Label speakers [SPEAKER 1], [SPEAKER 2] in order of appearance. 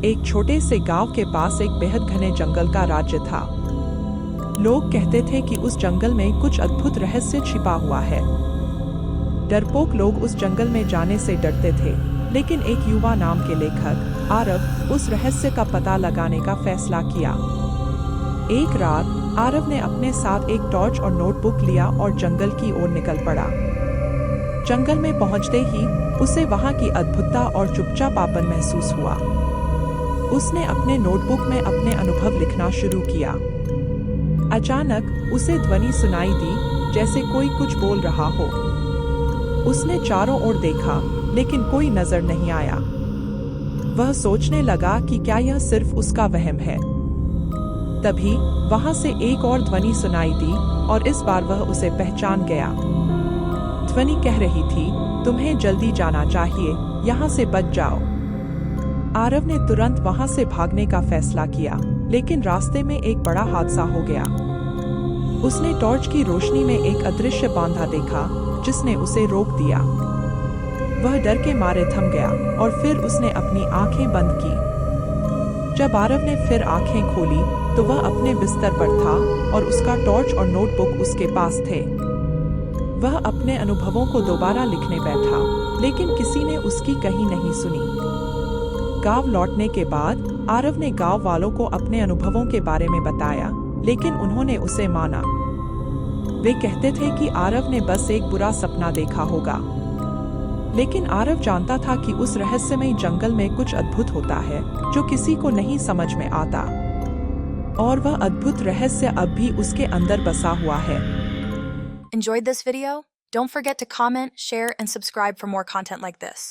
[SPEAKER 1] एक छोटे से गांव के पास एक बेहद घने जंगल का राज्य था। लोग कहते थे कि उस जंगल में कुछ अद्भुत रहस्य छिपा हुआ है। डरपोक लोग उस जंगल में जाने से डरते थे, लेकिन एक युवा नाम के लेखक आरव उस रहस्य का पता लगाने का फैसला किया। एक रात आरव ने अपने साथ एक टॉर्च और नोटबुक लिया और जंगल की ओर निकल पड़ा। जंगल में पहुंचते ही उसे वहां की अद्भुतता और चुपचापापन महसूस हुआ। उसने अपने नोटबुक में अपने अनुभव लिखना शुरू किया। अचानक उसे ध्वनि सुनाई दी, जैसे कोई कुछ बोल रहा हो। उसने चारों ओर देखा, लेकिन कोई नजर नहीं आया। वह सोचने लगा कि क्या यह सिर्फ उसका वहम है। तभी वहां से एक और ध्वनि सुनाई दी और इस बार वह उसे पहचान गया। ध्वनि कह रही थी, तुम्हें जल्दी जाना चाहिए, यहाँ से बच जाओ। आरव ने तुरंत वहां से भागने का फैसला किया, लेकिन रास्ते में एक बड़ा हादसा हो गया। उसने टॉर्च की रोशनी में एक अदृश्य बांधा देखा, जिसने उसे रोक दिया। वह डर के मारे थम गया और फिर उसने अपनी आंखें बंद की। जब आरव ने फिर आंखें खोली, तो वह अपने बिस्तर पर था और उसका टॉर्च और नोटबुक उसके पास थे। वह अपने अनुभवों को दोबारा लिखने बैठा, लेकिन किसी ने उसकी कहीं नहीं सुनी। गांव लौटने के बाद आरव ने गांव वालों को अपने अनुभवों के बारे में बताया, लेकिन उन्होंने उसे माना। वे कहते थे कि आरव ने बस एक बुरा सपना देखा होगा। लेकिन आरव जानता था कि उस रहस्यमय जंगल में कुछ अद्भुत होता है, जो किसी को नहीं समझ में आता। और वह अद्भुत रहस्य अब भी उसके अंदर बसा हुआ है।
[SPEAKER 2] Enjoyed this video? Don't forget to comment, share, and subscribe for more content like this.